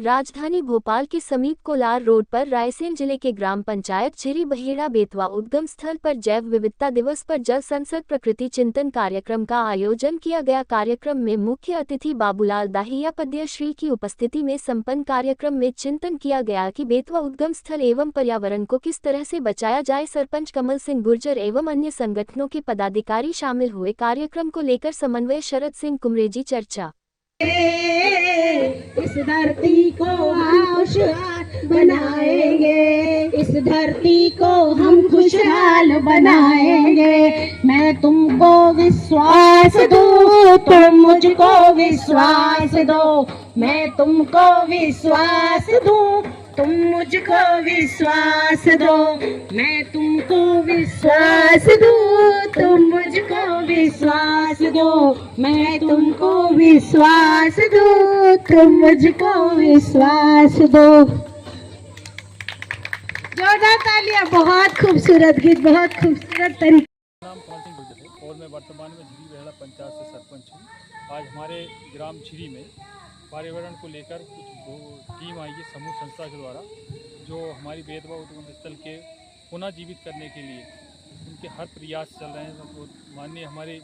राजधानी भोपाल के समीप कोलार रोड पर रायसेन जिले के ग्राम पंचायत झिरी बहेड़ा बेतवा उद्गम स्थल पर जैव विविधता दिवस पर जल संसद प्रकृति चिंतन कार्यक्रम का आयोजन किया गया। कार्यक्रम में मुख्य अतिथि बाबूलाल दाहिया पद्मश्री की उपस्थिति में संपन्न कार्यक्रम में चिंतन किया गया कि बेतवा उद्गम स्थल एवं पर्यावरण को किस तरह से बचाया जाए। सरपंच कमल सिंह गुर्जर एवं अन्य संगठनों के पदाधिकारी शामिल हुए। कार्यक्रम को लेकर समन्वय शरद सिंह कुमरेजी चर्चा। इस धरती को खुशहाल बनाएंगे, इस धरती को हम खुशहाल बनाएंगे। मैं तुमको विश्वास दूं, तुम मुझको विश्वास दो। मैं तुमको विश्वास दूं, तुम मुझको विश्वास दो। मैं तुमको विश्वास दूं, तुम मुझको विश्वास दो। मैं तुमको विश्वास दूं, तुम मुझको विश्वास दो। जोरदार तालियां। बहुत खूबसूरत गीत, बहुत खूबसूरत तरीके। नाम कमल सिंह गुर्जर है और मैं वर्तमान में झिरी बहेड़ा पंचायत से सरपंच हूँ। आज हमारे ग्राम झिरी में पर्यावरण को लेकर कुछ टीम आई है समूह संस्था के द्वारा, जो हमारी बेतवा उद्गम स्थल के पुनः जीवित करने के लिए उनके हर प्रयास चल रहे हैं। तो माननीय हमारे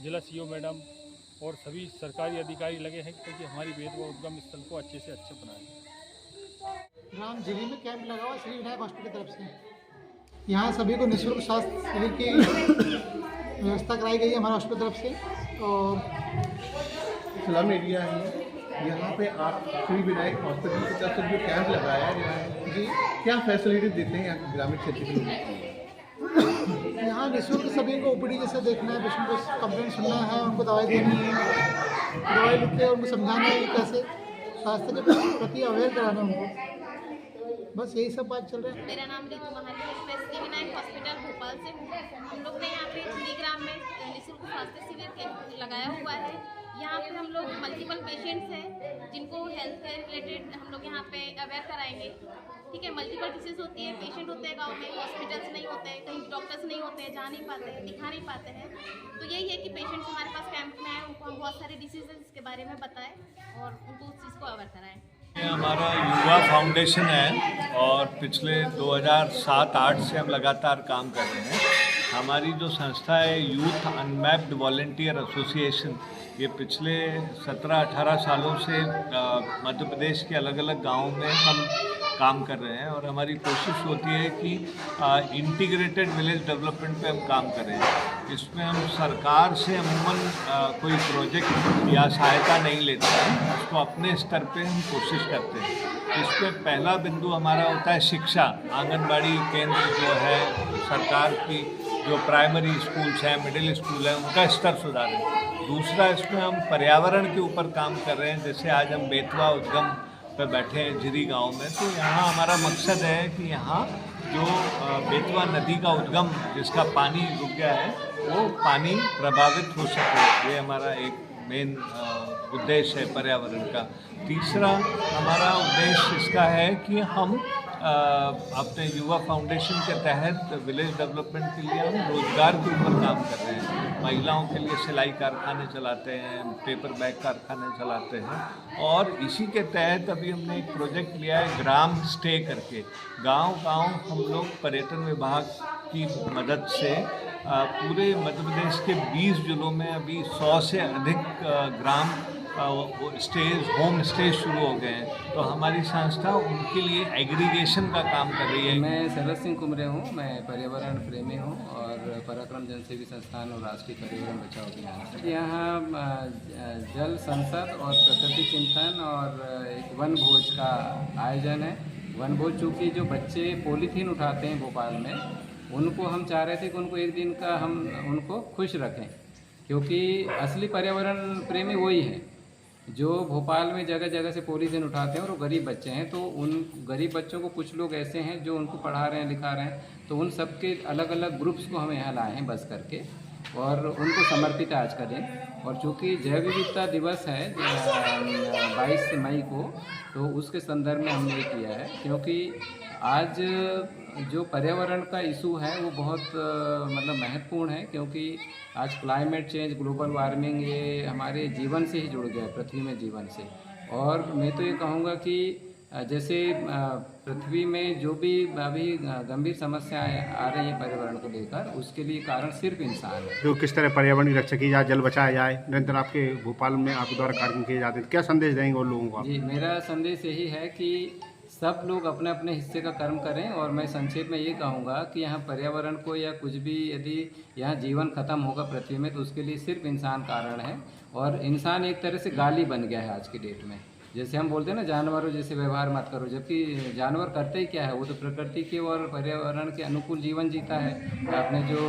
जिला सीओ मैडम और सभी सरकारी अधिकारी लगे हैं क्योंकि हमारी बेतवा उद्गम स्थल को अच्छे से अच्छा बनाएं। ग्राम झिरी में कैंप लगा हुआ श्री विनायक हॉस्पिटल की तरफ से। यहाँ सभी को निःशुल्क स्वास्थ्य शिविर की व्यवस्था कराई गई है हमारे हॉस्पिटल तरफ से। और स्लम एरिया है, यहाँ पे आप श्री विनायक हॉस्पिटल की तरफ से जो कैंप लगाया गया है जी, क्या फैसिलिटी देते हैं यहाँ ग्रामीण क्षेत्र के लोगों? यहाँ निःशुल्क सभी को ओपीडी जैसे देखना है, पेशेंट को कंप्लेंट सुनना है, उनको दवाई देनी है, दवाई लिख के उनको समझाना है कि कैसे स्वास्थ्य के प्रति अवेयर कराना है उनको। बस यही सब बात चल रहा है। मेरा नाम रितु महाली है, मैं श्री विनायक हॉस्पिटल भोपाल से हूँ। हम लोग ने यहाँ पे झिरी ग्राम में निःशुल्क स्वास्थ्य शिविर कैंप लगाया हुआ है। यहाँ पे हम लोग मल्टीपल पेशेंट्स हैं जिनको हेल्थ केयर रिलेटेड हम लोग यहाँ पे अवेयर कराएंगे। ठीक है, मल्टीपल डिसीज होती है, पेशेंट होते हैं गांव में, हॉस्पिटल्स नहीं होते हैं, कहीं डॉक्टर्स नहीं होते हैं, जा नहीं पाते हैं, दिखा नहीं पाते हैं। तो यही है कि पेशेंट्स हमारे पास कैंप में आए, उनको हम बहुत सारे डिसीजेस के बारे में बताएं और उनको उस चीज़ को अवेयर कराएँ। हमारा युवा फाउंडेशन है और पिछले 2007-8 से हम लगातार काम कर रहे हैं। हमारी जो संस्था है यूथ अनमैप्ड वॉलंटियर एसोसिएशन, ये पिछले 17-18 सालों से मध्य प्रदेश के अलग अलग गाँवों में हम काम कर रहे हैं और हमारी कोशिश होती है कि इंटीग्रेटेड विलेज डेवलपमेंट पे हम काम करें। इसमें हम सरकार से अमूमन कोई प्रोजेक्ट या सहायता नहीं लेते हैं, उसको अपने स्तर पे हम कोशिश करते हैं। इसमें पहला बिंदु हमारा होता है शिक्षा। आंगनबाड़ी केंद्र जो है सरकार की, जो प्राइमरी स्कूल्स हैं, मिडिल स्कूल हैं, उनका स्तर सुधारें। दूसरा, इसमें हम पर्यावरण के ऊपर काम कर रहे हैं। जैसे आज हम बेतवा उद्गम पे बैठे हैं झिरी गांव में, तो यहाँ हमारा मकसद है कि यहाँ जो बेतवा नदी का उद्गम जिसका पानी रुक गया है वो पानी प्रभावित हो सके, ये हमारा एक मेन उद्देश्य है पर्यावरण का। तीसरा हमारा उद्देश्य इसका है कि हम अपने युवा फाउंडेशन के तहत विलेज डेवलपमेंट के लिए हम रोजगार के ऊपर काम कर रहे हैं। महिलाओं के लिए सिलाई कारखाने चलाते हैं, पेपर बैग कारखाने चलाते हैं और इसी के तहत अभी हमने एक प्रोजेक्ट लिया है ग्राम स्टे करके। गांव-गांव हम लोग पर्यटन विभाग की मदद से पूरे मध्य प्रदेश के 20 जिलों में अभी 100 से अधिक ग्राम स्टेज, होम स्टे शुरू हो गए हैं। तो हमारी संस्था उनके लिए एग्रीगेशन का काम कर रही है। मैं शरद सिंह कुमरे हूँ, मैं पर्यावरण प्रेमी हूँ और पराक्रम जनसेवी संस्थान और राष्ट्रीय पर्यावरण बचाव अभियान। यहाँ जल संसद और प्रकृति चिंतन और एक वन भोज का आयोजन है। वन भोज चूँकि जो बच्चे पॉलीथीन उठाते हैं भोपाल में, उनको हम चाह रहे थे कि उनको एक दिन का हम उनको खुश रखें, क्योंकि असली पर्यावरण प्रेमी वही है जो भोपाल में जगह जगह से पॉलीथीन उठाते हैं और वो गरीब बच्चे हैं। तो उन गरीब बच्चों को कुछ लोग ऐसे हैं जो उनको पढ़ा रहे हैं, लिखा रहे हैं, तो उन सब के अलग अलग ग्रुप्स को हम यहाँ लाए हैं बस करके और उनको समर्पित आज करें। और चूँकि जैव विविधता दिवस है 22 मई को, तो उसके संदर्भ में हमने ये किया है, क्योंकि आज जो पर्यावरण का इशू है वो बहुत मतलब महत्वपूर्ण है, क्योंकि आज क्लाइमेट चेंज, ग्लोबल वार्मिंग ये हमारे जीवन से ही जुड़ गया है, पृथ्वी में जीवन से। और मैं तो ये कहूँगा कि जैसे पृथ्वी में जो भी अभी गंभीर समस्याएं आ रही हैं पर्यावरण को लेकर, उसके लिए कारण सिर्फ इंसान है। जो किस तरह पर्यावरण की रक्षा की जाए, जल बचाया जाए, निरंतर आपके भोपाल में आपके द्वारा कार्यक्रम किए जाते हैं, क्या संदेश देंगे उन लोगों को आप? जी, मेरा संदेश यही है कि सब लोग अपने अपने हिस्से का कर्म करें। और मैं संक्षेप में ये कहूँगा कि यहाँ पर्यावरण को या कुछ भी यदि यहाँ जीवन खत्म होगा पृथ्वी में, तो उसके लिए सिर्फ इंसान कारण है। और इंसान एक तरह से गाली बन गया है आज की डेट में। जैसे हम बोलते हैं ना, जानवरों जैसे व्यवहार मत करो, जबकि जानवर करते ही क्या है, वो तो प्रकृति के और पर्यावरण के अनुकूल जीवन जीता है, अपने जो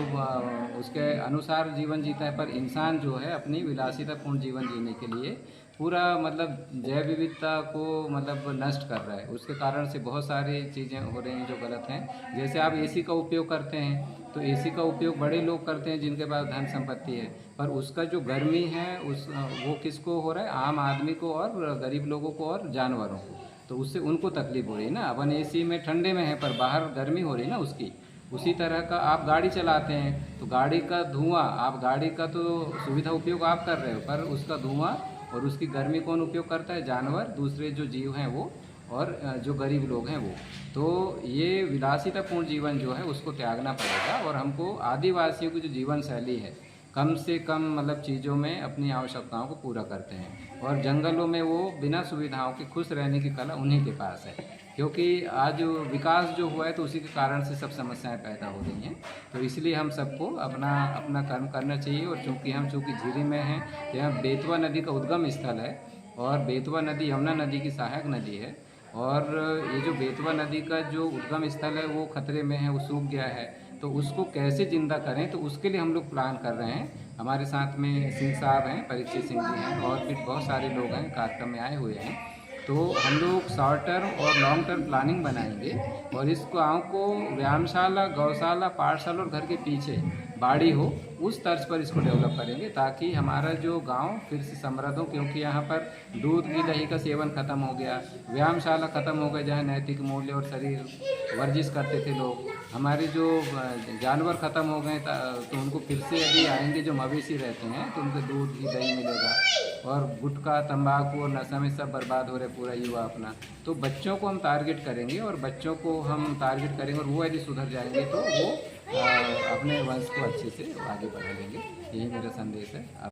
उसके अनुसार जीवन जीता है। पर इंसान जो है अपनी विलासितापूर्ण जीवन जीने के लिए पूरा मतलब जैव विविधता को मतलब नष्ट कर रहा है। उसके कारण से बहुत सारी चीज़ें हो रही हैं जो गलत हैं। जैसे आप एसी का उपयोग करते हैं, तो एसी का उपयोग बड़े लोग करते हैं जिनके पास धन संपत्ति है, पर उसका जो गर्मी है वो किसको हो रहा है? आम आदमी को और गरीब लोगों को और जानवरों को। तो उससे उनको तकलीफ हो रही है ना। अपन एसी में ठंडे में है पर बाहर गर्मी हो रही है ना उसकी। उसी तरह का आप गाड़ी चलाते हैं तो गाड़ी का धुआं, आप गाड़ी का तो सुविधा उपयोग आप कर रहे हो, पर उसका धुआं और उसकी गर्मी कौन उपयोग करता है? जानवर, दूसरे जो जीव हैं वो, और जो गरीब लोग हैं वो। तो ये विलासितापूर्ण जीवन जो है उसको त्यागना पड़ेगा। और हमको आदिवासियों की जो जीवन शैली है, कम से कम मतलब चीज़ों में अपनी आवश्यकताओं को पूरा करते हैं। और जंगलों में वो बिना सुविधाओं के खुश रहने की कला उन्हीं के पास है। क्योंकि आज विकास जो हुआ है तो उसी के कारण से सब समस्याएं पैदा हो रही हैं। तो इसलिए हम सबको अपना अपना कर्म करना चाहिए। और चूँकि झीरी में हैं, यहाँ बेतवा नदी का उद्गम स्थल है, और बेतवा नदी यमुना नदी की सहायक नदी है। और ये जो बेतवा नदी का जो उद्गम स्थल है वो खतरे में है, वो सूख गया है। तो उसको कैसे जिंदा करें, तो उसके लिए हम लोग प्लान कर रहे हैं। हमारे साथ में सिंह साहब हैं, परीक्षित सिंह जी हैं, और भी बहुत सारे लोग हैं कार्यक्रम में आए हुए हैं। तो हम लोग शॉर्ट टर्म और लॉन्ग टर्म प्लानिंग बनाएंगे। और इस गाँव को व्यायामशाला, गौशाला, पाठशाला और घर के पीछे बाड़ी हो, उस तर्ज पर इसको डेवलप करेंगे, ताकि हमारा जो गांव फिर से समृद्ध हो। क्योंकि यहाँ पर दूध की दही का सेवन खत्म हो गया, व्यायामशाला खत्म हो गया जहाँ नैतिक मूल्य और शरीर वर्जिश करते थे लोग। हमारे जो जानवर खत्म हो गए, तो उनको फिर से यदि आएंगे जो मवेशी रहते हैं, तो उनको दूध की दही मिलेगा। और गुटखा, तंबाकू और नशा में सब बर्बाद हो रहे पूरा युवा अपना। तो बच्चों को हम टारगेट करेंगे, और बच्चों को हम टारगेट करेंगे, और वो यदि सुधर जाएंगे तो वो अपने वंश को अच्छे से आगे बढ़ा लेंगे। यही मेरा संदेश है।